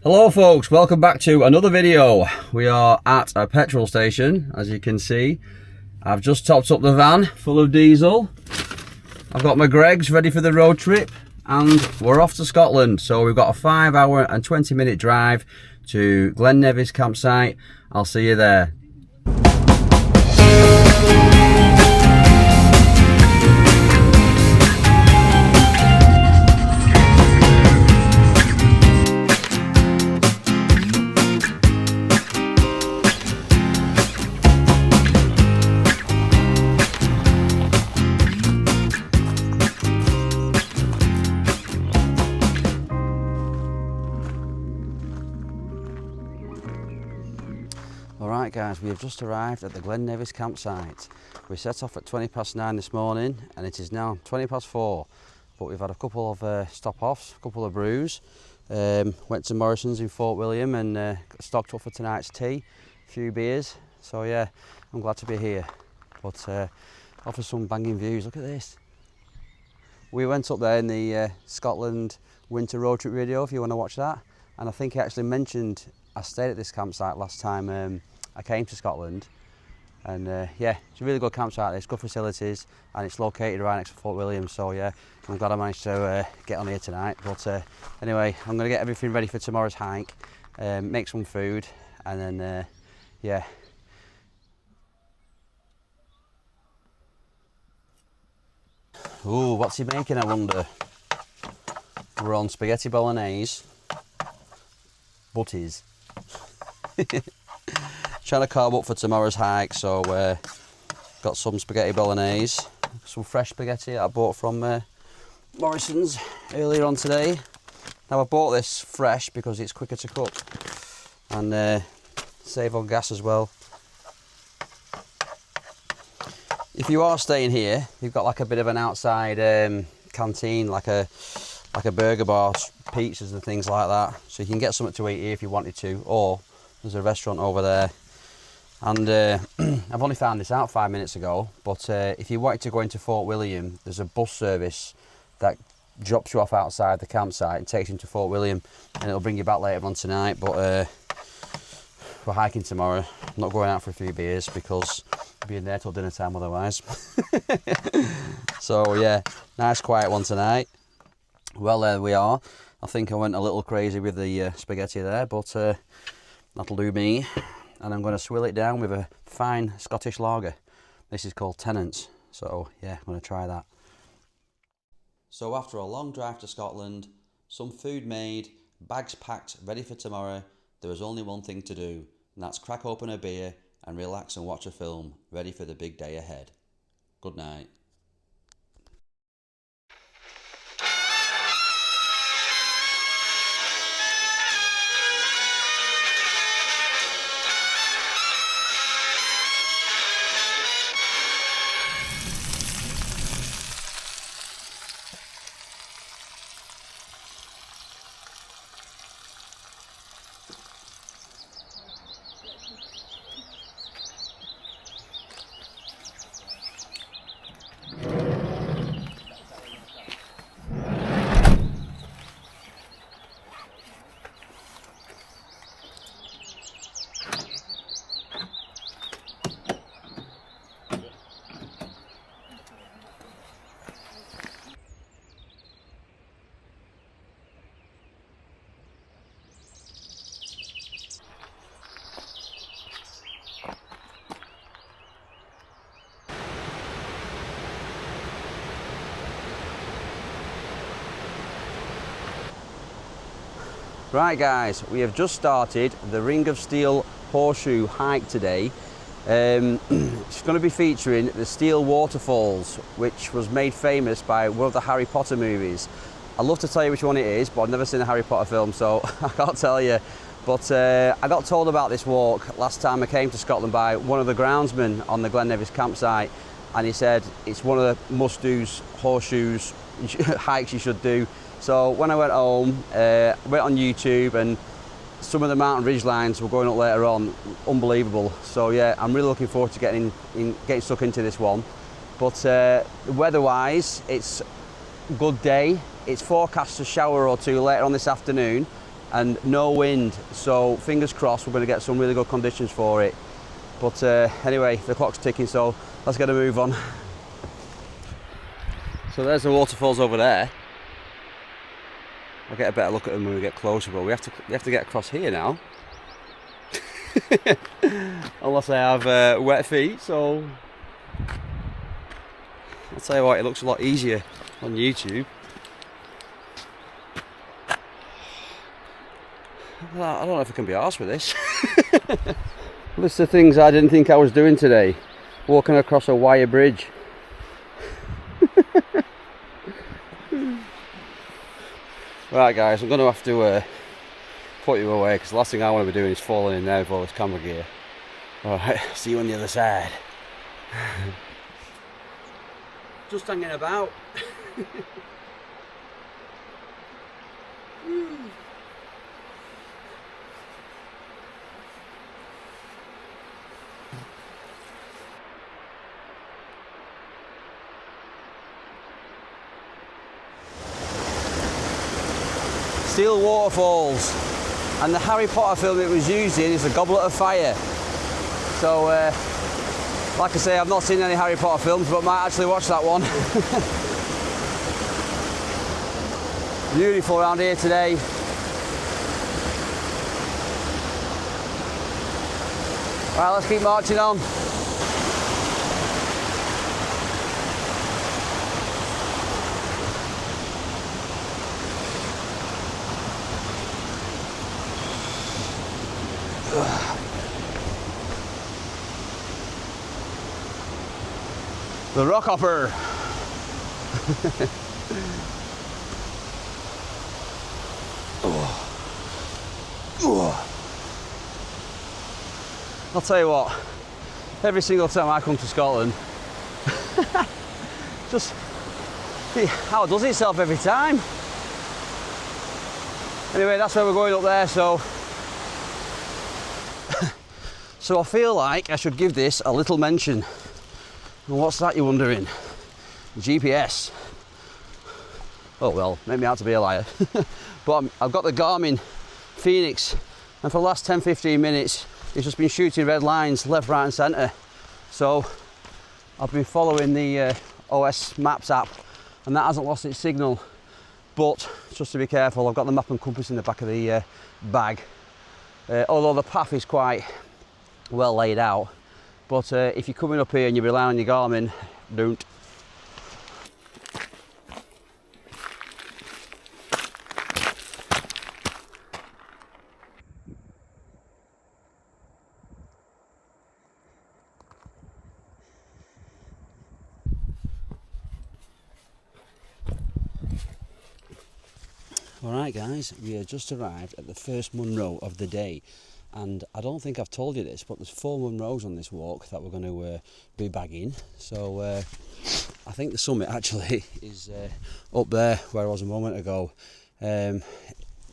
Hello folks, welcome back to another video. We are at a petrol station, as you can see. I've just topped up the van full of diesel. I've got my Gregs ready for the road trip and we're off to Scotland. So we've got a 5 hour and 20-minute drive to Glen Nevis campsite. I'll see you there. Alright guys, we have just arrived at the Glen Nevis campsite. We set off at 9:20 this morning and it is now 4:20, but we've had a couple of stop-offs, a couple of brews. Went to Morrison's in Fort William and stocked up for tonight's tea, a few beers. So yeah, I'm glad to be here, but offer some banging views. Look at this. We went up there in the Scotland winter road trip video if you want to watch that, and I think I actually mentioned I stayed at this campsite last time I came to Scotland, and yeah, it's a really good campsite. There's good facilities and it's located right next to Fort William, so yeah, I'm glad I managed to get on here tonight. But anyway, I'm going to get everything ready for tomorrow's hike, make some food, and then yeah. Ooh, what's he making, I wonder? We're on spaghetti bolognese, butties. Trying to carb up for tomorrow's hike, so got some spaghetti bolognese, some fresh spaghetti that I bought from Morrison's earlier on today. Now I bought this fresh because it's quicker to cook and save on gas as well. If you are staying here, you've got like a bit of an outside canteen, like a burger bar, pizzas and things like that, so you can get something to eat here if you wanted to, or there's a restaurant over there. And I've only found this out 5 minutes ago, but if you wanted to go into Fort William, there's a bus service that drops you off outside the campsite and takes you to Fort William, and it'll bring you back later on tonight. But we're hiking tomorrow. I'm not going out for a few beers because I'll be in there till dinner time otherwise. So yeah, nice quiet one tonight. Well, there we are. I think I went a little crazy with the spaghetti there, but that'll do me. And I'm going to swill it down with a fine Scottish lager. This is called Tennant's, so yeah, I'm going to try that. So after a long drive to Scotland, some food made, bags packed, ready for tomorrow, there was only one thing to do, and that's crack open a beer and relax and watch a film, ready for the big day ahead. Good night. Right guys, we have just started the Ring of Steall horseshoe hike today. It's going to be featuring the Steall Waterfalls, which was made famous by one of the Harry Potter movies. I'd love to tell you which one it is, but I've never seen a Harry Potter film, so I can't tell you. But I got told about this walk last time I came to Scotland by one of the groundsmen on the Glen Nevis campsite, and he said it's one of the must-dos horseshoes hikes you should do. So when I went home, I went on YouTube, and some of the mountain ridge lines were going up later on, unbelievable. So yeah, I'm really looking forward to getting stuck into this one. But weather-wise, it's a good day. It's forecast a shower or two later on this afternoon, and no wind, so fingers crossed we're going to get some really good conditions for it. But anyway, the clock's ticking, so let's get a move on. So there's the waterfalls over there. I'll get a better look at them when we get closer, but we have to get across here now. Unless I have wet feet, so I'll tell you what, it looks a lot easier on YouTube. I don't know if I can be arsed with this. List of things I didn't think I was doing today. Walking across a wire bridge. Right guys, I'm going to have to put you away, because the last thing I want to be doing is falling in there with all this camera gear. Alright, see you on the other side. Just hanging about. Steall Waterfalls, and the Harry Potter film it was used in is The Goblet of Fire. So like I say, I've not seen any Harry Potter films, but might actually watch that one. Beautiful around here today. Right, let's keep marching on. The rock hopper. I'll tell you what, every single time I come to Scotland, just how it does itself every time. Anyway, that's where we're going up there, so I feel like I should give this a little mention. And what's that, you're wondering? GPS. Oh well, make me out to be a liar. But I've got the Garmin Phoenix, and for the last 10-15 minutes it's just been shooting red lines left, right and centre. So I've been following the OS Maps app, and that hasn't lost its signal. But just to be careful, I've got the map and compass in the back of the bag. Although the path is quite well laid out. But if you're coming up here and you rely on your Garmin, don't. Alright guys, we have just arrived at the first Munro of the day. And I don't think I've told you this, but there's 4 Munros on this walk that we're going to be bagging. So I think the summit actually is up there where I was a moment ago. All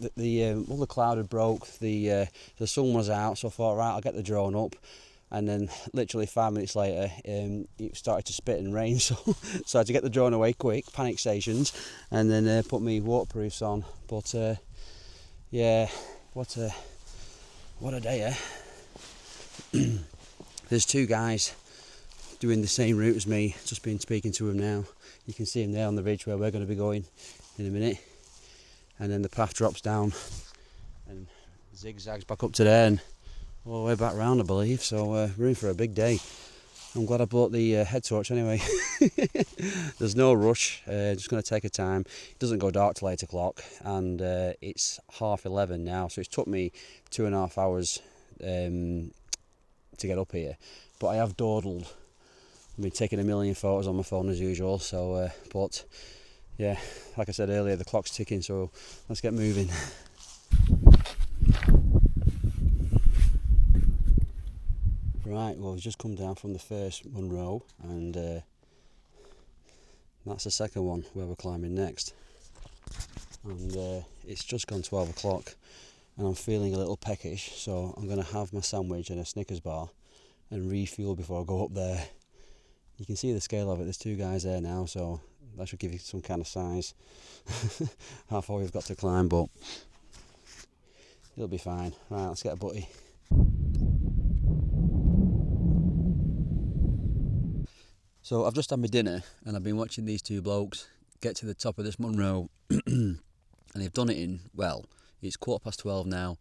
the cloud had broke, the sun was out, so I thought, right, I'll get the drone up. And then literally 5 minutes later it started to spit and rain, so I had to get the drone away quick, panic stations, and then put me waterproofs on. But yeah, what a day, eh? There's 2 guys doing the same route as me, just been speaking to them now. You can see them there on the ridge where we're going to be going in a minute. And then the path drops down and zigzags back up to there and all the way back round, I believe. So we're in for a big day. I'm glad I bought the head torch anyway. There's no rush, just going to take a time. It doesn't go dark till 8 o'clock, and it's 11:30 now, so it's took me 2.5 hours to get up here. But I have dawdled. I've been taking a million photos on my phone as usual, so but yeah, like I said earlier, the clock's ticking, so let's get moving. Right, well, we've just come down from the first Munro, and that's the second one where we're climbing next. And it's just gone 12 o'clock and I'm feeling a little peckish, so I'm going to have my sandwich and a Snickers bar and refuel before I go up there. You can see the scale of it, there's 2 guys there now, so that should give you some kind of size how far we've got to climb. But It'll be fine. Right, let's get a butty. So I've just had my dinner and I've been watching these two blokes get to the top of this Munro and they've done it in, well, it's 12:15 now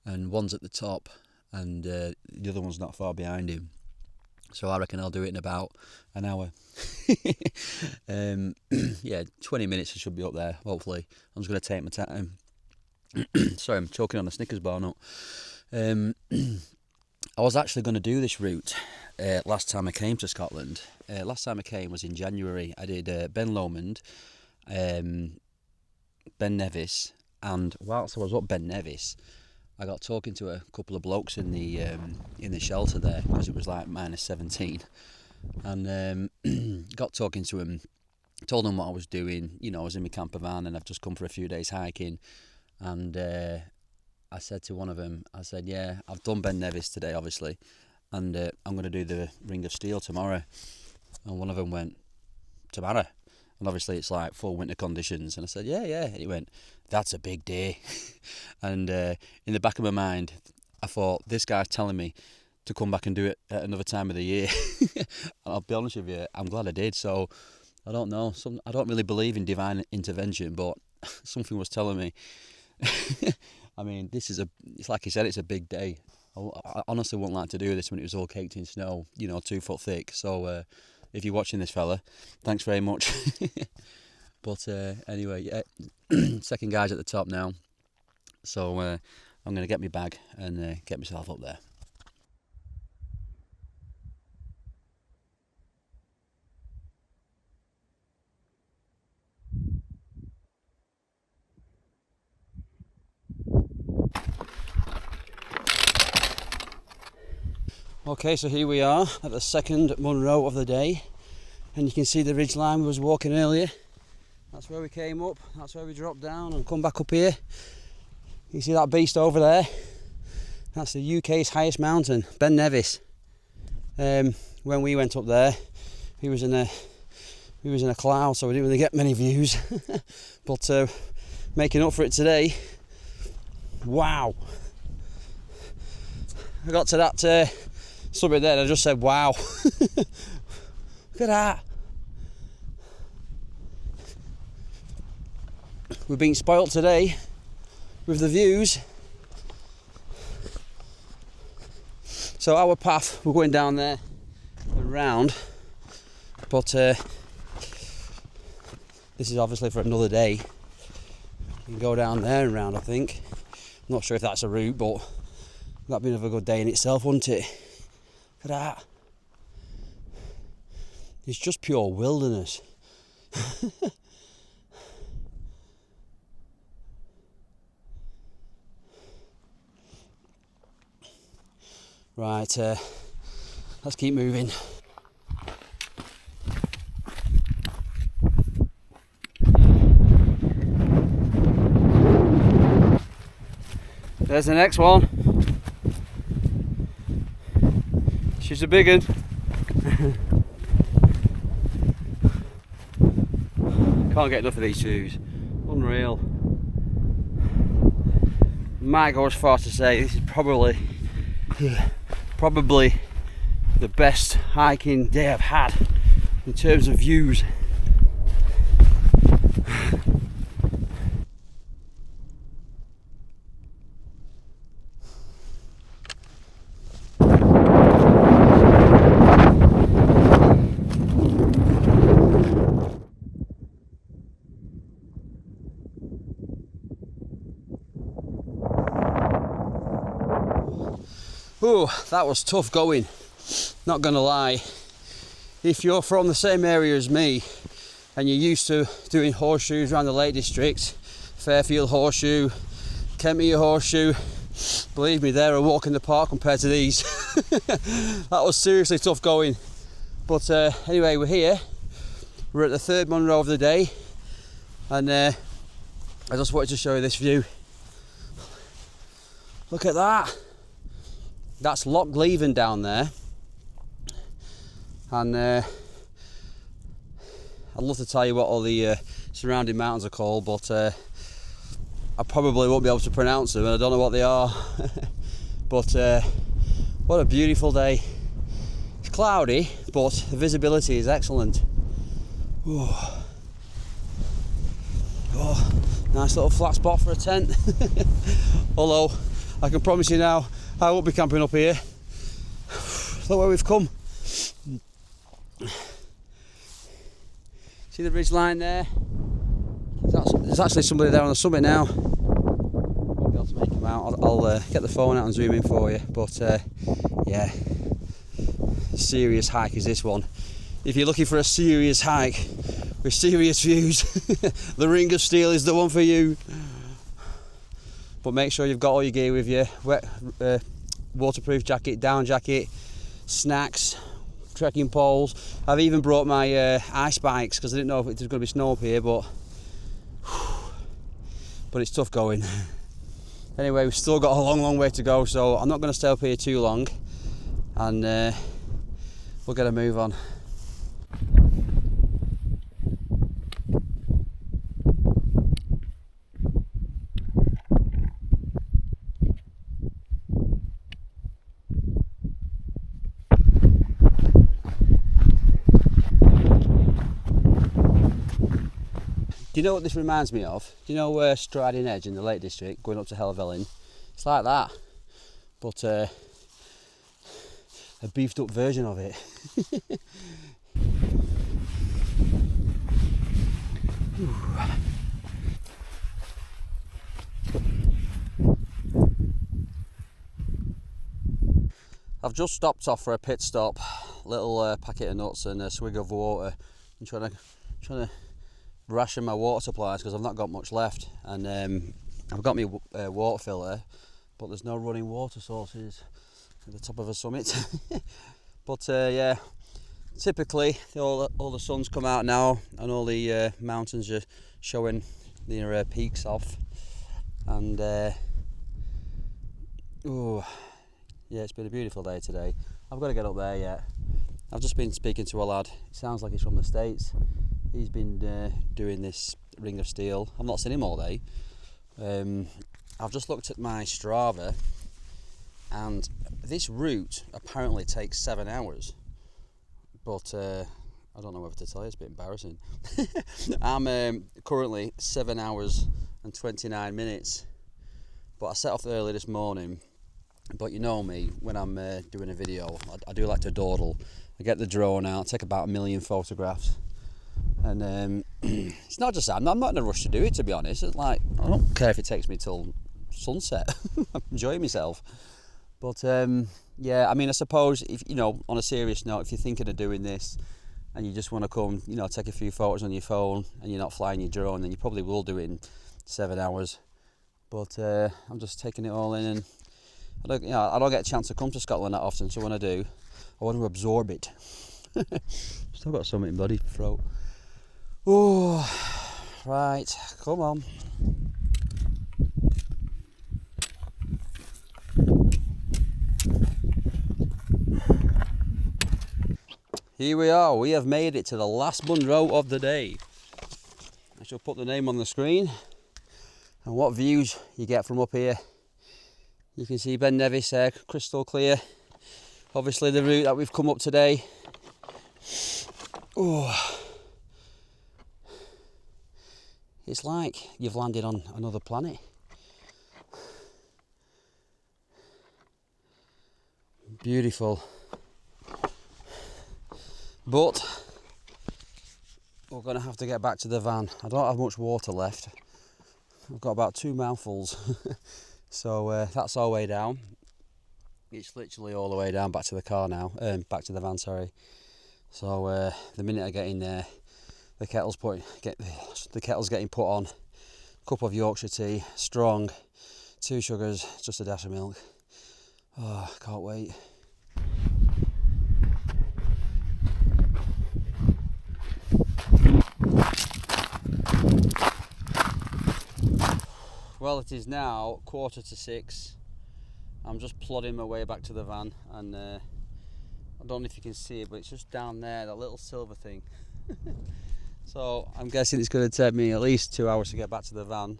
and one's at the top and the other one's not far behind him. So I reckon I'll do it in about an hour. Yeah, 20 minutes I should be up there, hopefully. I'm just going to take my time. Sorry, I'm choking on a Snickers bar nut. I was actually going to do this route last time I came to Scotland. Last time I came was in January. I did Ben Lomond, Ben Nevis, and whilst I was up Ben Nevis, I got talking to a couple of blokes in the shelter there because it was like -17, and got talking to them, told them what I was doing. You know, I was in my campervan and I've just come for a few days hiking, and I said to one of them, I said, yeah, I've done Ben Nevis today, obviously, and I'm going to do the Ring of Steall tomorrow. And one of them went, tomorrow? And obviously it's like full winter conditions. And I said, yeah. And he went, that's a big day. And in the back of my mind, I thought, this guy's telling me to come back and do it at another time of the year. And I'll be honest with you, I'm glad I did. So I don't know. I don't really believe in divine intervention, but something was telling me. I mean, it's like he said, it's a big day. I honestly wouldn't like to do this when it was all caked in snow, 2 foot thick. So if you're watching this fella, thanks very much. But anyway, yeah, second guy's at the top now. So I'm going to get my bag and get myself up there. Okay, so here we are at the second Munro of the day, and you can see the ridge line we was walking earlier. That's where we came up, that's where we dropped down and come back up here. You see that beast over there? That's the UK's highest mountain, Ben Nevis. When we went up there, he was in a cloud, so we didn't really get many views. But making up for it today, wow! I got to that summit there and I just said, wow. Look at that. We've been spoilt today with the views. So our path, we're going down there and round, but this is obviously for another day. You can go down there and round, I think. I'm not sure if that's a route, but that'd be another good day in itself, wouldn't it? Look at that. It's just pure wilderness. Right, let's keep moving. There's the next one. She's a big one. Can't get enough of these views. Unreal. Might go as far to say this is probably the best hiking day I've had in terms of views. Oh, that was tough going, not gonna lie. If you're from the same area as me and you're used to doing horseshoes around the Lake District, Fairfield Horseshoe, Kempmere Horseshoe, believe me, they're a walk in the park compared to these. That was seriously tough going. But anyway, we're here. We're at the third Munro of the day, and I just wanted to show you this view. Look at that. That's Loch Leven down there, and I'd love to tell you what all the surrounding mountains are called, but I I probably won't be able to pronounce them, and I don't know what they are. But what a beautiful day. It's cloudy, but the visibility is excellent. Oh, nice little flat spot for a tent. Although I can promise you now, I won't be camping up here. Look where we've come. See the ridge line there? There's actually somebody there on the summit now. Won't be able to make him out. I'll get the phone out and zoom in for you. But yeah, serious hike is this one. If you're looking for a serious hike with serious views, the Ring of Steall is the one for you. But make sure you've got all your gear with you. Waterproof jacket, down jacket, snacks, trekking poles. I've even brought my ice bikes because I didn't know if it was going to be snow up here, but it's tough going. Anyway, we've still got a long way to go, so I'm not going to stay up here too long, and we'll get a move on. Do you know what this reminds me of? Do you know Striding Edge in the Lake District, going up to Helvellyn? It's like that, but a beefed up version of it. I've just stopped off for a pit stop, little packet of nuts and a swig of water. I'm trying to ration my water supplies because I've not got much left, and I've got my water filter, but there's no running water sources at the top of a summit. But yeah, typically all the sun's come out now and all the mountains are showing their peaks off, and oh yeah, it's been a beautiful day today. I've got to get up there yet. I've just been speaking to a lad. It sounds like he's from the States. He's been doing this Ring of Steall. I've not seen him all day. I've just looked at my Strava, and this route apparently takes 7 hours. But I don't know whether to tell you, it's a bit embarrassing. I'm currently 7 hours and 29 minutes. But I set off early this morning. But you know me, when I'm doing a video, I do like to dawdle. I get the drone out, take about 1 million photographs. And it's not just that, I'm not in a rush to do it, to be honest. It's like, I don't care if it takes me till sunset. I'm enjoying myself. But yeah, I mean, I suppose, if you know, on a serious note, if you're thinking of doing this and you just want to come, you know, take a few photos on your phone and you're not flying your drone, then you probably will do it in 7 hours. But I'm just taking it all in, and I don't get a chance to come to Scotland that often, so when I do, I want to absorb it. Still got something in bloody throat. Oh, right, come on. Here we are, we have made it to the last Munro of the day. I shall put the name on the screen, and what views you get from up here. You can see Ben Nevis there, crystal clear. Obviously the route that we've come up today. Oh, it's like you've landed on another planet. Beautiful. But we're going to have to get back to the van. I don't have much water left. I've got about 2 mouthfuls. So that's our way down. It's literally all the way down back to the car now. Back to the van, sorry. So the minute I get in there, the kettle's getting put on. A cup of Yorkshire tea, strong, 2 sugars, just a dash of milk. Oh, can't wait. Well, it is now 6:15. I'm just plodding my way back to the van, and I don't know if you can see it, but it's just down there, that little silver thing. So I'm guessing it's going to take me at least 2 hours to get back to the van.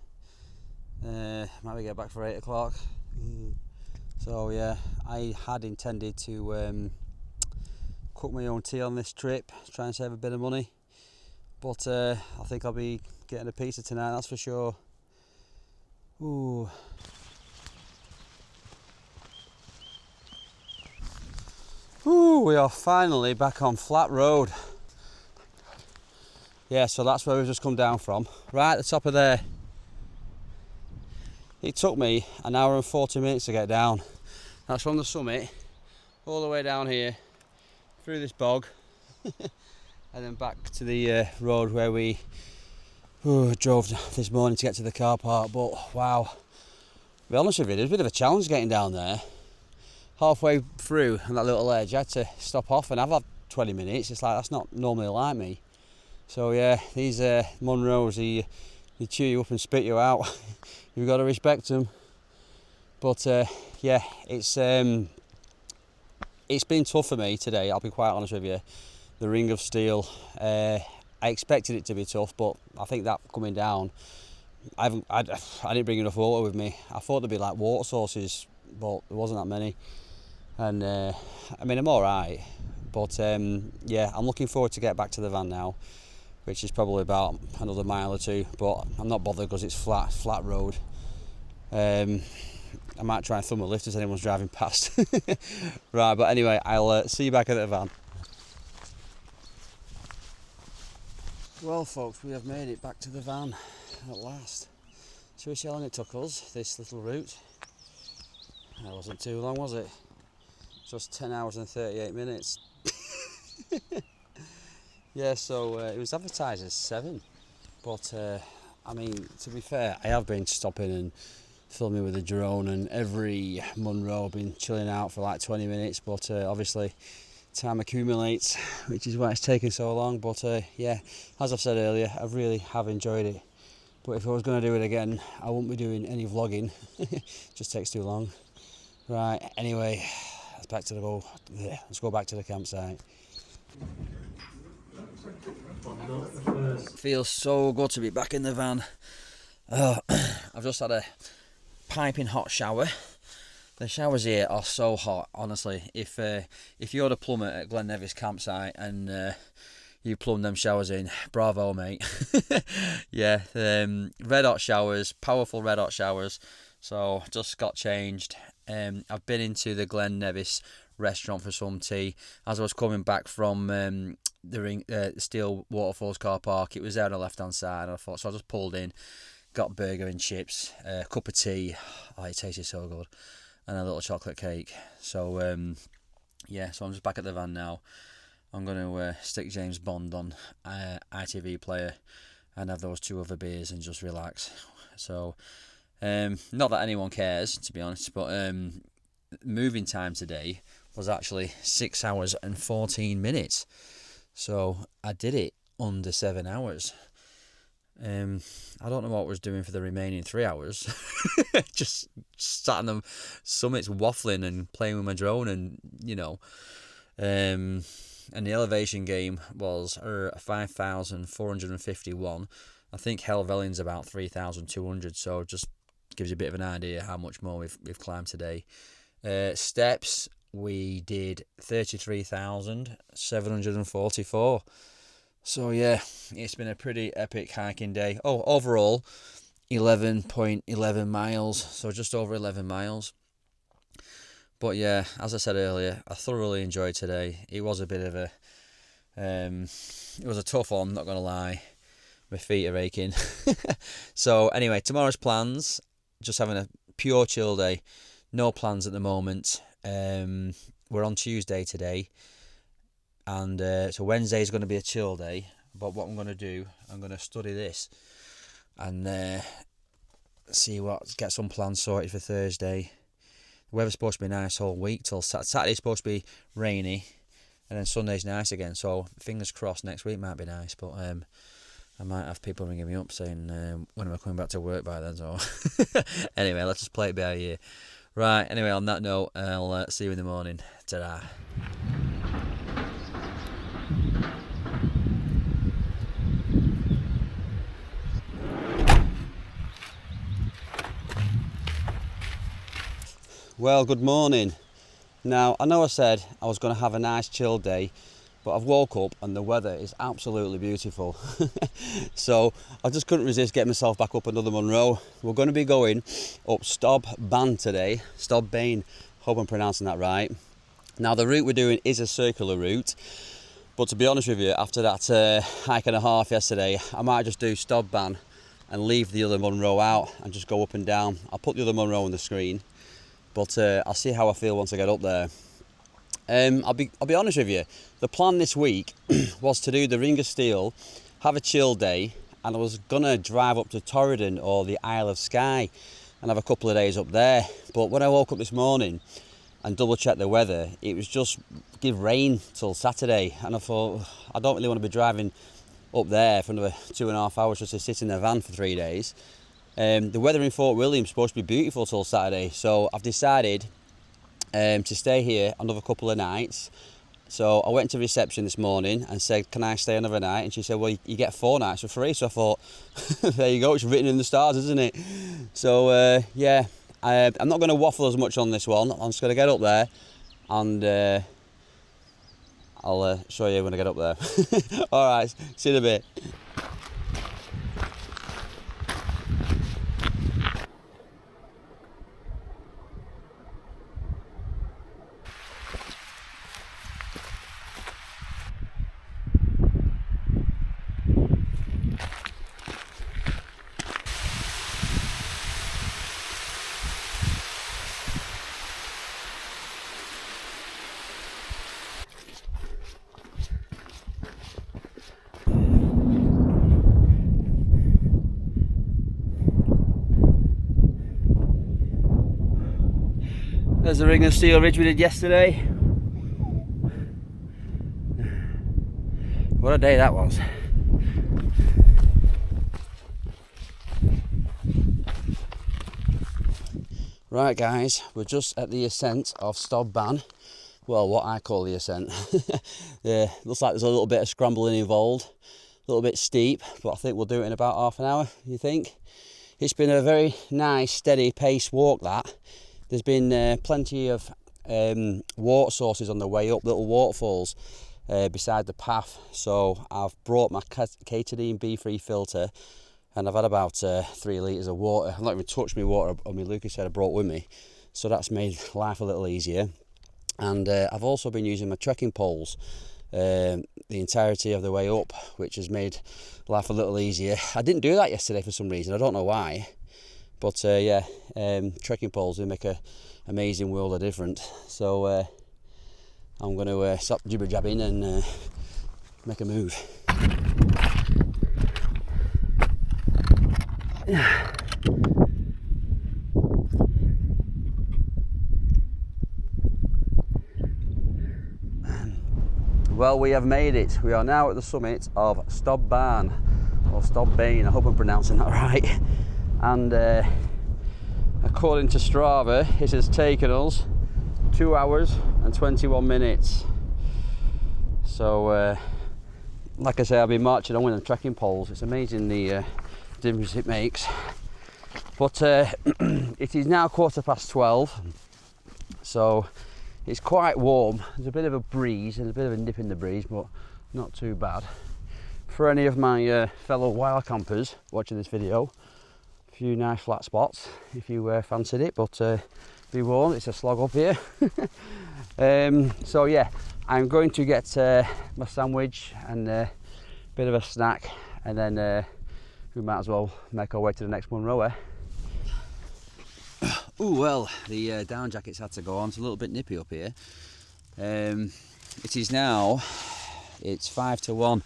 Might get back for 8 o'clock. So yeah, I had intended to cook my own tea on this trip, try and save a bit of money, but I think I'll be getting a pizza tonight, that's for sure. Ooh. Ooh, we are finally back on flat road. Yeah, so that's where we've just come down from, right at the top of there. It took me an hour and 40 minutes to get down. That's from the summit all the way down here through this bog and then back to the road where we drove this morning to get to the car park. But wow, to be honest with you, it was a bit of a challenge getting down there. Halfway through on that little edge I had to stop off and I've had 20 minutes. It's like, that's not normally like me. So yeah, these Munros, they chew you up and spit you out. You've got to respect them. But yeah, it's been tough for me today, I'll be quite honest with you. The Ring of Steall, I expected it to be tough, but I think that coming down, I didn't bring enough water with me. I thought there'd be like water sources, but there wasn't that many. And I mean, I'm alright, but yeah, I'm looking forward to get back to the van now, which is probably about another mile or two, but I'm not bothered because it's flat road. I might try and thumb a lift as anyone's driving past. Right, but anyway, I'll see you back at the van. Well folks, we have made it back to the van at last. So we see how long it took us, this little route. That wasn't too long, was it? Just 10 hours and 38 minutes. Yeah, so it was advertised as 7, but I mean, to be fair, I have been stopping and filming with a drone, and every Munro I've been chilling out for like 20 minutes, but obviously time accumulates, which is why it's taken so long. But yeah, as I've said earlier, I really have enjoyed it, but if I was going to do it again, I wouldn't be doing any vlogging. It just takes too long. Right, anyway, let's go back to the campsite. Feels so good to be back in the van. I've just had a piping hot shower. The showers here are so hot, honestly. If you're the plumber at Glen Nevis campsite and you plumb them showers in, bravo mate. Yeah, red hot showers, powerful red hot showers. So just got changed. I've been into the Glen Nevis restaurant for some tea. As I was coming back from the Steall Waterfalls car park, it was there on the left hand side, and I thought, so I just pulled in, got burger and chips, a cup of tea. Oh, it tasted so good, and a little chocolate cake. So yeah, so I'm just back at the van now. I'm going to stick James Bond on ITV player and have those 2 other beers and just relax. So not that anyone cares, to be honest, but moving time today was actually 6 hours and 14 minutes. So I did it under 7 hours. I don't know what I was doing for the remaining 3 hours. Just sat on the summits waffling and playing with my drone, and you know, and the elevation game was 5,451. I think Helvellyn's about 3,200, so just gives you a bit of an idea how much more we've climbed today. Steps, we did 33,744. So yeah, it's been a pretty epic hiking day. Oh, overall 11.11 miles, so just over 11 miles. But yeah, as I said earlier, I thoroughly enjoyed today. It was a bit of a it was a tough one, not gonna lie. My feet are aching. So anyway, tomorrow's plans, just having a pure chill day. No plans at the moment. We're on Tuesday today, and so Wednesday is going to be a chill day. But what I'm going to do, I'm going to study this and get some plans sorted for Thursday. The weather's supposed to be nice all week till Saturday's supposed to be rainy, and then Sunday's nice again. So fingers crossed next week might be nice. But I might have people ringing me up saying when am I coming back to work by then. So anyway, let's just play it by ear. Right, anyway, on that note, I'll see you in the morning. Ta-da. Well, good morning. Now, I know I said I was going to have a nice chill day, but I've woke up and the weather is absolutely beautiful. So I just couldn't resist getting myself back up another Munro. We're going to be going up Stob Ban today, Stob Ban, hope I'm pronouncing that right. Now, the route we're doing is a circular route, but to be honest with you, after that hike and a half yesterday, I might just do Stob Ban and leave the other Munro out and just go up and down. I'll put the other Munro on the screen, but I'll see how I feel once I get up there. I'll be honest with you, the plan this week was to do the Ring of Steall, have a chill day, and I was gonna drive up to Coirean or the Isle of Skye and have a couple of days up there. But when I woke up this morning and double checked the weather, it was just give rain till Saturday, and I thought I don't really want to be driving up there for another 2.5 hours just to sit in a van for 3 days. The weather in Fort William's supposed to be beautiful till Saturday, so I've decided to stay here another couple of nights. So I went to reception this morning and said, can I stay another night? And she said, well, you get 4 nights for free. So I thought, there you go, it's written in the stars, isn't it? So yeah, I'm not going to waffle as much on this one. I'm just going to get up there and I'll show you when I get up there. All right, see you in a bit. There's the Ring of Steall ridge we did yesterday. What a day that was. Right guys, we're just at the ascent of Stob Ban. Well, what I call the ascent. Yeah, looks like there's a little bit of scrambling involved. A little bit steep, but I think we'll do it in about half an hour, you think? It's been a very nice, steady pace walk that. There's been plenty of water sources on the way up, little waterfalls beside the path. So I've brought my Coirean B3 filter and I've had about 3 litres of water. I've not even touched my water, or my Lucas said I brought with me. So that's made life a little easier. And I've also been using my trekking poles the entirety of the way up, which has made life a little easier. I didn't do that yesterday for some reason, I don't know why. But yeah, trekking poles, they make an amazing world of difference. So I'm going to stop jibber jabbing and make a move. Well, we have made it. We are now at the summit of Stob Ban, or Stob Ban, I hope I'm pronouncing that right. And according to Strava, it has taken us 2 hours and 21 minutes. So, like I say, I've been marching on with them trekking poles. It's amazing the difference it makes. But it is now 12:15, so it's quite warm. There's a bit of a breeze and a bit of a nip in the breeze, but not too bad. For any of my fellow wild campers watching this video, a few nice flat spots if you fancied it, but be warned, it's a slog up here. So yeah, I'm going to get my sandwich and a bit of a snack, and then we might as well make our way to the next Munro. Oh well, the down jackets had to go on. It's a little bit nippy up here. It is now, it's 5 to 1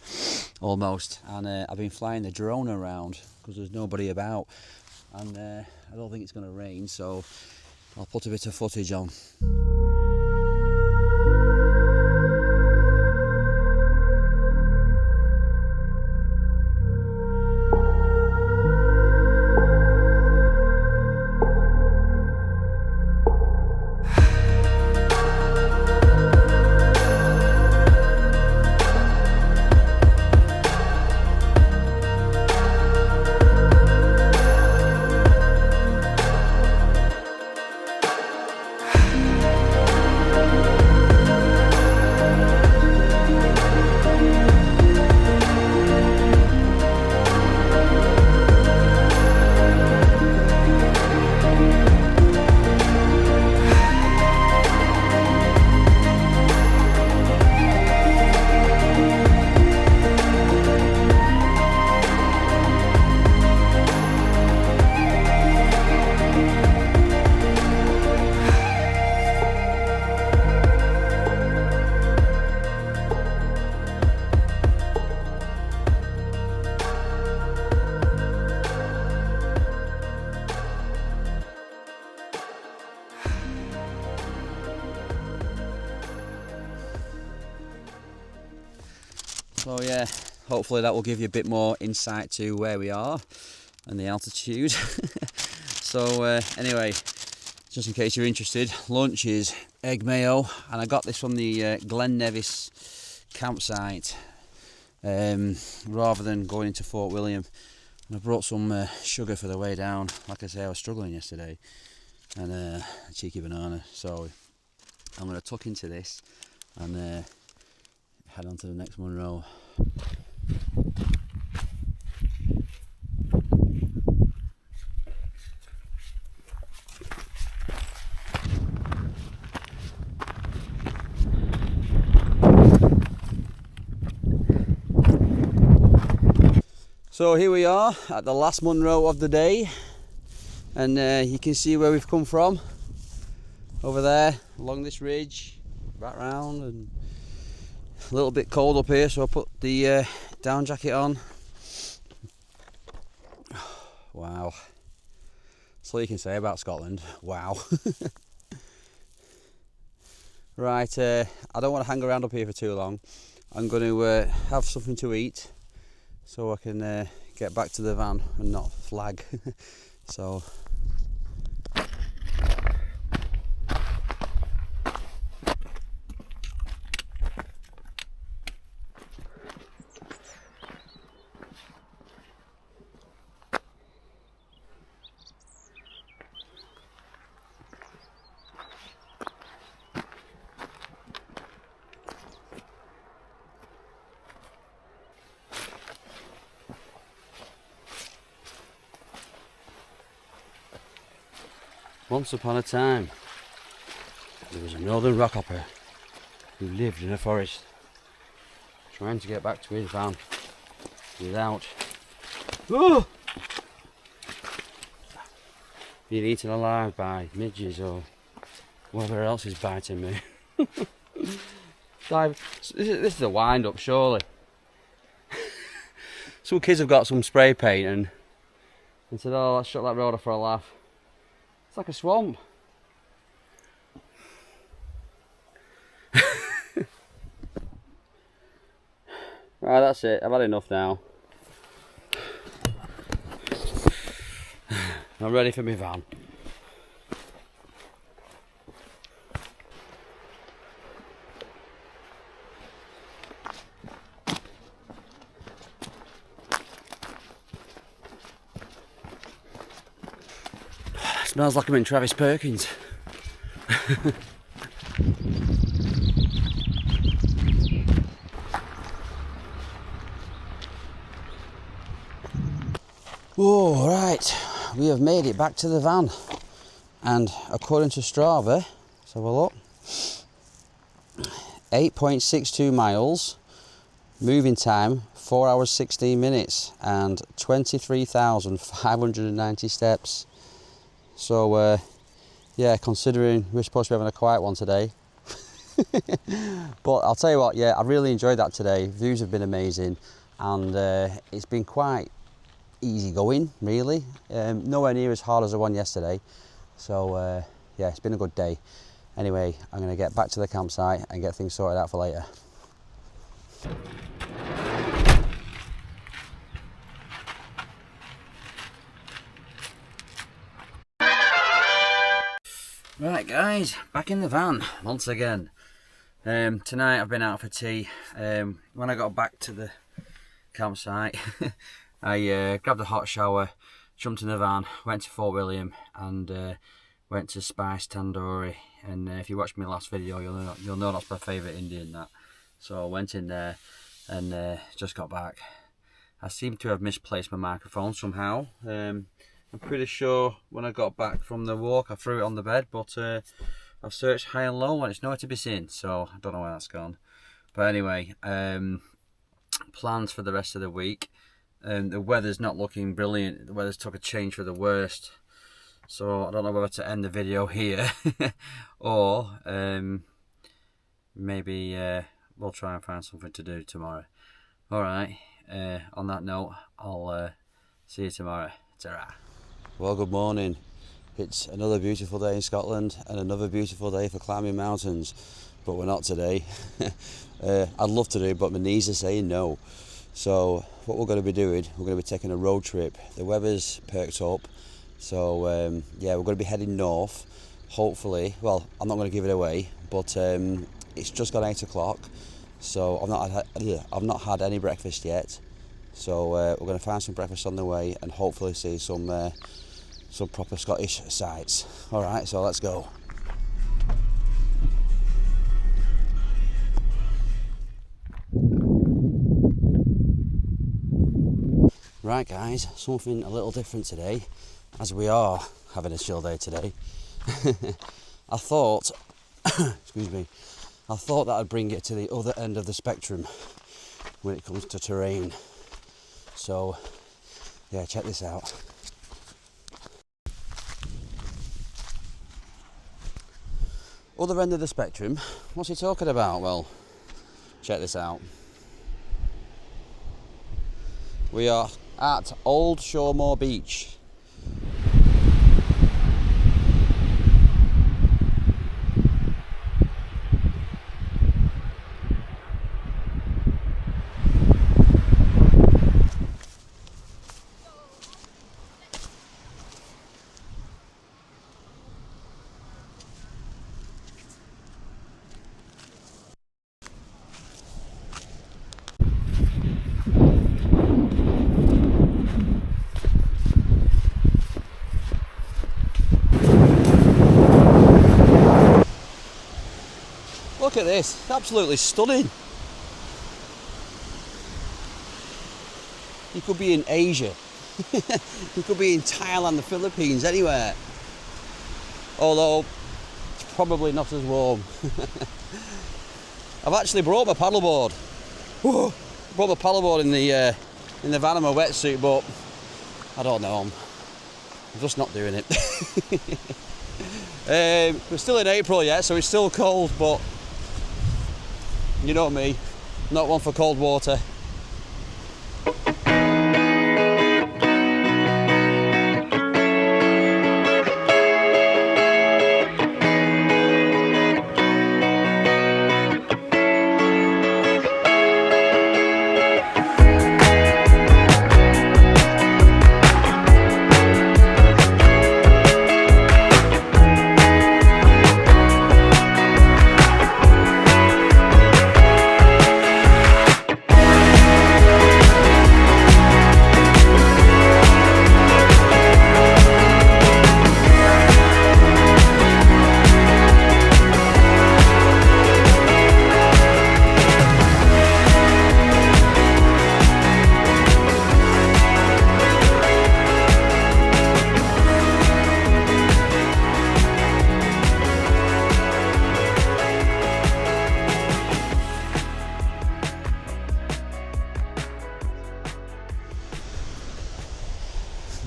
almost, and I've been flying the drone around because there's nobody about, and I don't think it's going to rain, so I'll put a bit of footage on. hopefully that will give you a bit more insight to where we are and the altitude. So anyway, just in case you're interested, lunch is egg mayo, and I got this from the Glen Nevis campsite rather than going into Fort William. And I brought some sugar for the way down. Like I say, I was struggling yesterday, and a cheeky banana. So I'm going to tuck into this and head on to the next Munro. So here we are at the last Munro of the day, and you can see where we've come from. Over there, along this ridge, back round, and a little bit cold up here, so I put the down jacket on. Wow, that's all you can say about Scotland. Wow. Right, I don't want to hang around up here for too long. I'm going to have something to eat, so I can get back to the van and not flag. So once upon a time, there was a northern rockhopper who lived in a forest, trying to get back to his van without being eaten alive by midges or whatever else is biting me. This is a wind-up, surely. Some kids have got some spray paint and said, oh, let's shut that road off for a laugh. It's like a swamp. Right, that's it. I've had enough now. I'm ready for my van. Smells like I'm in Travis Perkins. Oh, right, we have made it back to the van, and according to Strava, let's have a look, 8.62 miles, moving time 4 hours 16 minutes, and 23,590 steps. So yeah, considering we're supposed to be having a quiet one today. But I'll tell you what, yeah, I really enjoyed that today. Views have been amazing, and it's been quite easy going, really. Nowhere near as hard as the one yesterday. So yeah, it's been a good day. Anyway, I'm going to get back to the campsite and get things sorted out for later. Right guys, back in the van once again. Tonight I've been out for tea. When I got back to the campsite, I grabbed a hot shower, jumped in the van, went to Fort William, and went to Spice Tandoori. And if you watched my last video, you'll know that's my favourite Indian, that. So I went in there and just got back. I seem to have misplaced my microphone somehow. I'm pretty sure when I got back from the walk I threw it on the bed, but I've searched high and low and it's nowhere to be seen, so I don't know where that's gone. But anyway, plans for the rest of the week. The weather's not looking brilliant. The weather's took a change for the worst, so I don't know whether to end the video here or maybe we'll try and find something to do tomorrow. Alright, on that note, I'll see you tomorrow. Ta-ra. Well, good morning. It's another beautiful day in Scotland and another beautiful day for climbing mountains, but we're not today. I'd love to do, but my knees are saying no. So what we're going to be doing, we're going to be taking a road trip. The weather's perked up, so yeah, we're going to be heading north. Hopefully, well, I'm not going to give it away, but it's just gone 8 o'clock, so I've not had any breakfast yet. So we're going to find some breakfast on the way and hopefully see some proper Scottish sights. All right, so let's go. Right guys, something a little different today, as we are having a chill day today. I thought, excuse me, I thought that I'd bring it to the other end of the spectrum when it comes to terrain. So, yeah, check this out. Other end of the spectrum, what's he talking about? Well, check this out. We are at Old Shoremore Beach. Look at this, it's absolutely stunning. You could be in Asia, you could be in Thailand, the Philippines, anywhere. Although, it's probably not as warm. I've actually brought my paddleboard. Whoa, brought my paddleboard in the van of my wetsuit, but I don't know, I'm just not doing it. We're still in April yet, so it's still cold, but you know me, not one for cold water.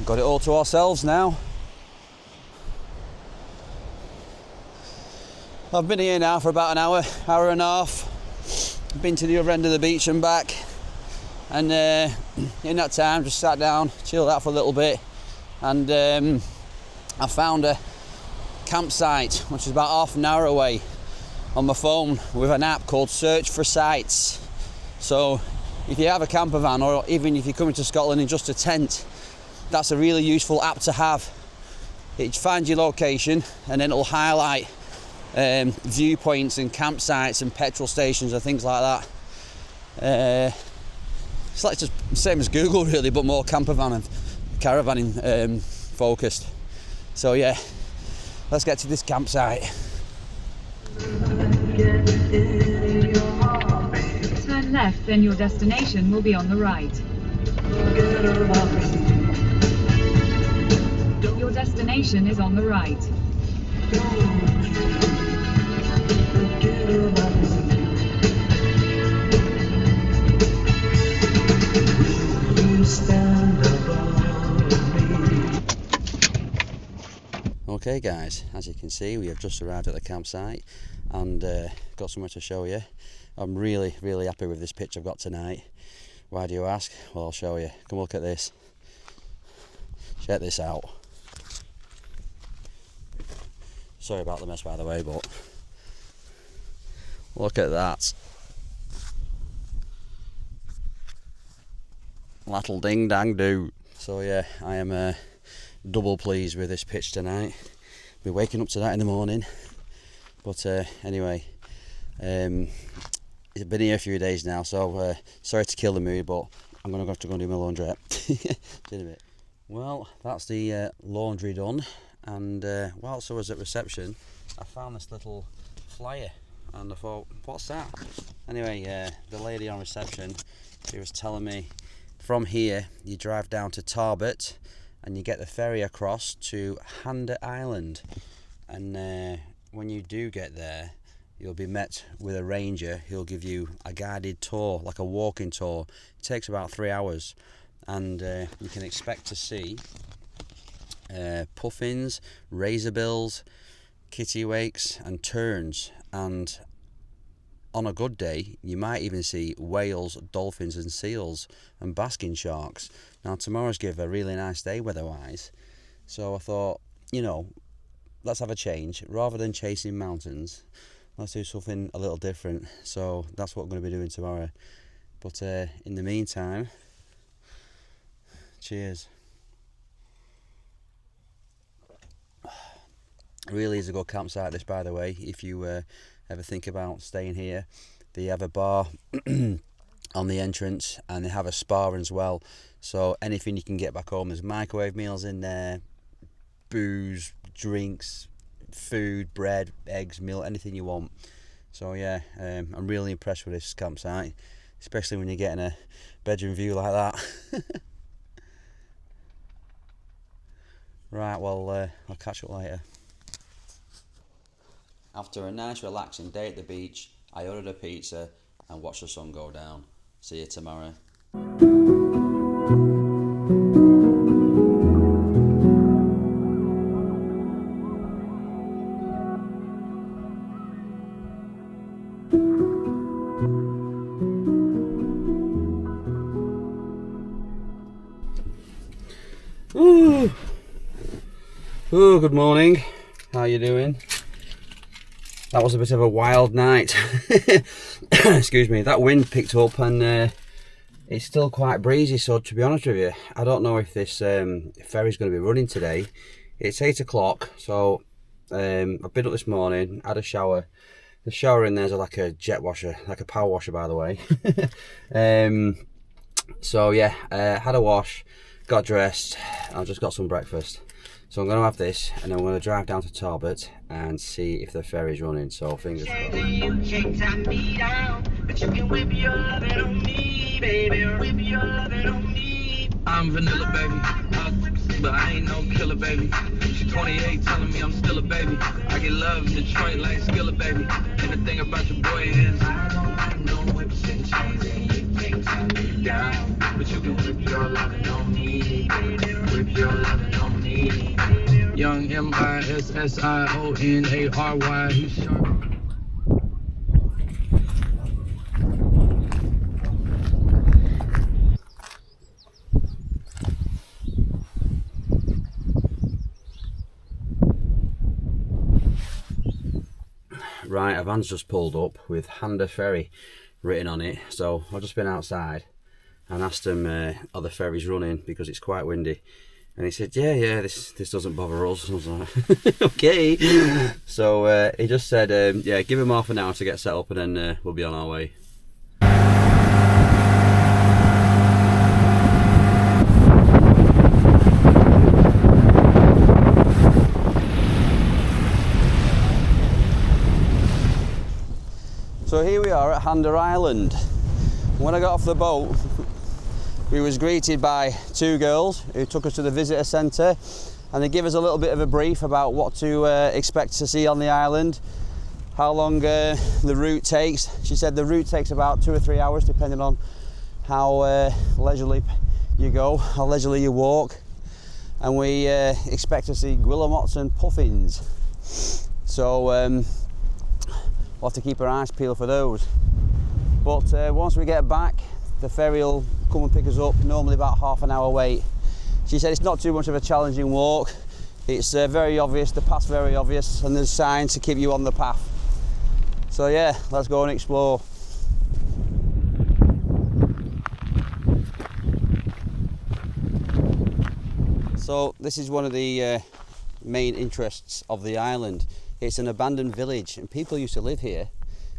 Got it all to ourselves now. I've been here now for about an hour and a half. Been to the other end of the beach and back, and in that time just sat down, chilled out for a little bit, and I found a campsite which is about half an hour away on my phone with an app called Search for Sites. So if you have a camper van, or even if you're coming to Scotland in just a tent, that's a really useful app to have. It finds your location and then it'll highlight viewpoints and campsites and petrol stations and things like that. It's like just the same as Google really, but more campervan and caravanning focused. So yeah, let's get to this campsite. Turn left, then your destination will be on the right. Your destination is on the right. Okay guys, as you can see, we have just arrived at the campsite and got somewhere to show you. I'm really happy with this pitch I've got tonight. Why do you ask? Well, I'll show you. Come look at this. Check this out. Sorry about the mess by the way, but look at that. That'll ding dang do. So yeah, I am double pleased with this pitch tonight. Be waking up to that in the morning. But anyway, it's been here a few days now, so sorry to kill the mood, but I'm going to have to go and do my laundry in a bit. Well, that's the laundry done, and whilst I was at reception, I found this little flyer, and I thought, what's that? Anyway, the lady on reception, she was telling me, from here you drive down to Tarbert, and you get the ferry across to Handa Island, and when you do get there, you'll be met with a ranger who'll give you a guided tour, like a walking tour. It takes about 3 hours, and you can expect to see puffins, razorbills, kittiwakes and terns, and on a good day you might even see whales, dolphins and seals and basking sharks. Now tomorrow's give a really nice day weather-wise, so I thought, you know, let's have a change. Rather than chasing mountains, let's do something a little different. So that's what I'm going to be doing tomorrow. But in the meantime, cheers. Really is a good campsite this, by the way. If you ever think about staying here, they have a bar on the entrance, and they have a spa as well. So anything you can get back home, there's microwave meals in there, booze, drinks, food, bread, eggs, milk, anything you want. So yeah, I'm really impressed with this campsite, especially when you're getting a bedroom view like that. Right, well, I'll catch up later. After a nice relaxing day at the beach, I ordered a pizza and watched the sun go down. See you tomorrow. Ooh. Oh, good morning. How you doing? That was a bit of a wild night. Excuse me. That wind picked up, and it's still quite breezy. So to be honest with you, I don't know if this ferry's going to be running today. It's 8 o'clock, so I've been up this morning, had a shower. The shower in there's like a jet washer, like a power washer, by the way. So yeah, had a wash, got dressed, I've just got some breakfast. So I'm going to have this, and then we're going to drive down to Tarbert and see if the ferry's running, so fingers crossed. I'm vanilla, baby, but I ain't no killer, baby. She's 28, telling me I'm still a baby. I get love in Detroit like Skilla, baby. And the thing about your boy is I don't know whips and chains, and you can't tie me down, but you can whip your lovin' on me, whip your lovin' on me. Young M-I-S-S-I-O-N-A-R-Y, he's sharp. Right, a van's just pulled up with Handa Ferry written on it, so I've just been outside and asked him are the ferries running, because it's quite windy, and he said yeah, this doesn't bother us. I was like okay. So he just said yeah, give him half an hour to get set up, and then we'll be on our way. So here we are at Handa Island. When I got off the boat, we was greeted by two girls who took us to the visitor centre, and they give us a little bit of a brief about what to expect to see on the island, how long the route takes. She said the route takes about 2 or 3 hours, depending on how leisurely you go, how leisurely you walk, and we expect to see guillemots and puffins. So we'll have to keep our eyes peeled for those. But once we get back, the ferry will come and pick us up, normally about half an hour wait. She said it's not too much of a challenging walk. It's very obvious, the path's very obvious, and there's signs to keep you on the path. So yeah, let's go and explore. So this is one of the main interests of the island. It's an abandoned village and people used to live here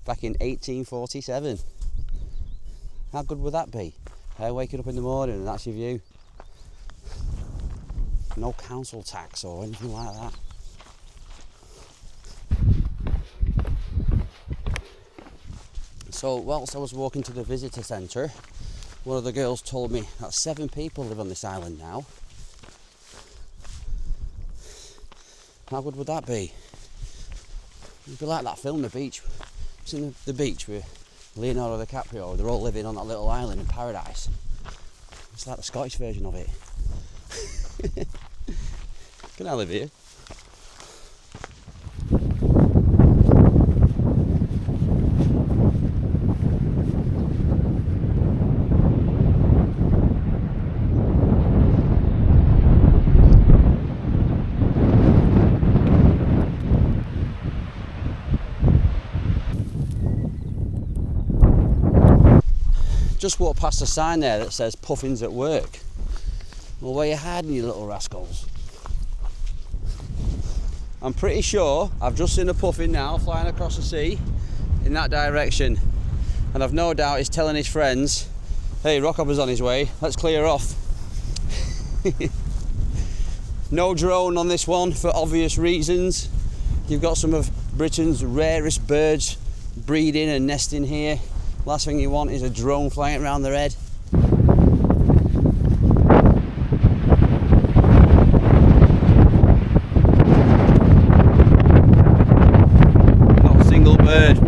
back in 1847. How good would that be? Waking up in the morning and that's your view. No council tax or anything like that. So whilst I was walking to the visitor centre, one of the girls told me that 7 people live on this island now. How good would that be? It'd be like that film, The Beach. It's in the beach with Leonardo DiCaprio. They're all living on that little island in paradise. It's like the Scottish version of it. Can I live here? Just walked past a sign there that says puffins at work. Well, where you hiding, you little rascals? I'm pretty sure I've just seen a puffin now flying across the sea in that direction, and I've no doubt he's telling his friends, hey, Rockhopper's on his way, let's clear off. No drone on this one for obvious reasons. You've got some of Britain's rarest birds breeding and nesting here. Last thing you want is a drone flying around their head. Not a single bird.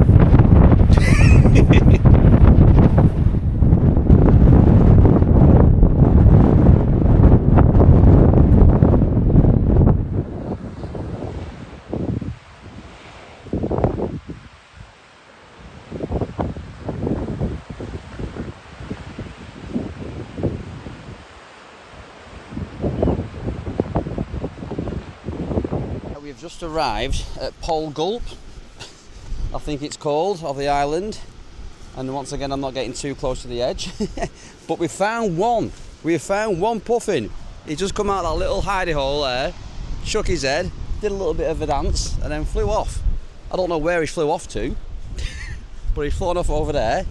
We've just arrived at Pole Gulp, I think it's called, of the island, and once again I'm not getting too close to the edge. But we found one puffin. He just come out that little hidey hole there, shook his head, did a little bit of a dance and then flew off. I don't know where he flew off to, but he's flown off over there.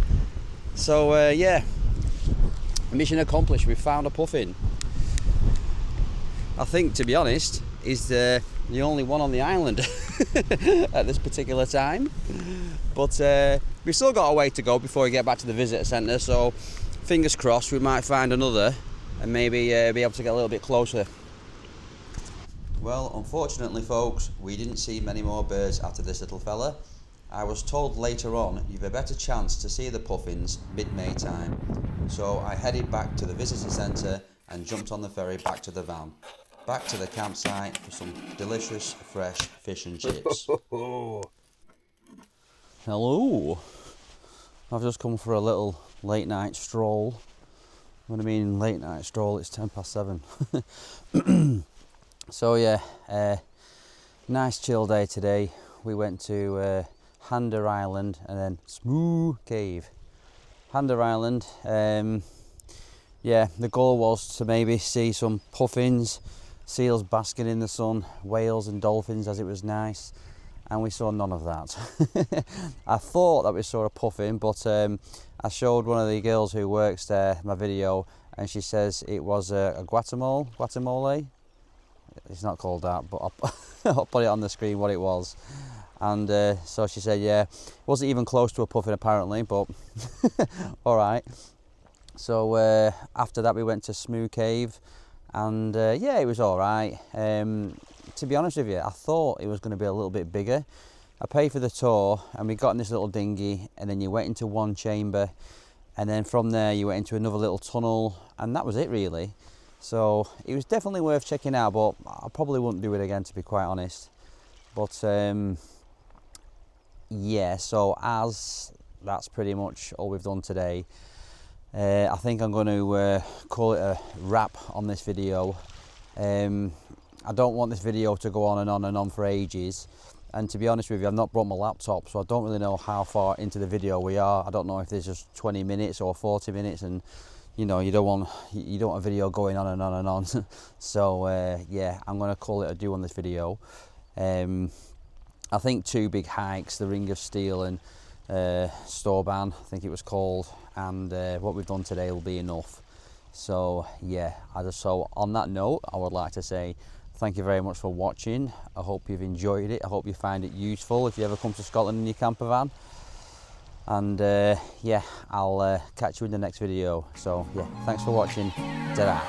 So yeah, mission accomplished, we found a puffin. I think, to be honest, he's the only one on the island at this particular time. But we've still got a way to go before we get back to the visitor centre, so fingers crossed we might find another and maybe be able to get a little bit closer. Well, unfortunately folks, we didn't see many more birds after this little fella. I was told later on you've a better chance to see the puffins mid-May time. So I headed back to the visitor centre and jumped on the ferry back to the van. Back to the campsite for some delicious fresh fish and chips. Hello. I've just come for a little late night stroll. When I mean late night stroll, it's 7:10. So yeah, nice chill day today. We went to Handa Island and then Smoo Cave. Handa Island, yeah, the goal was to maybe see some puffins, seals basking in the sun, whales and dolphins as it was nice, and we saw none of that. I thought that we saw a puffin, but I showed one of the girls who works there my video, and she says it was a guatemala. It's not called that, but I'll put it on the screen what it was. And so she said, yeah, wasn't even close to a puffin apparently, but all right. So after that we went to Smoo Cave, and yeah, it was all right. To be honest with you, I thought it was going to be a little bit bigger. I paid for the tour and we got in this little dinghy, and then you went into one chamber, and then from there you went into another little tunnel, and that was it really. So it was definitely worth checking out, but I probably wouldn't do it again, to be quite honest. But yeah, so as that's pretty much all we've done today, I think I'm going to call it a wrap on this video. I don't want this video to go on and on and on for ages, and to be honest with you, I've not brought my laptop, so I don't really know how far into the video we are. I don't know if there's just 20 minutes or 40 minutes, and you know, you don't want a video going on and on and on. So yeah, I'm going to call it a do on this video. I think 2 big hikes, the Ring of Steall and Stob Ban, I think it was called, and what we've done today will be enough. So yeah, so on that note, I would like to say thank you very much for watching. I hope you've enjoyed it. I hope you find it useful if you ever come to Scotland in your camper van. And yeah, I'll catch you in the next video. So yeah, thanks for watching. Ta-da.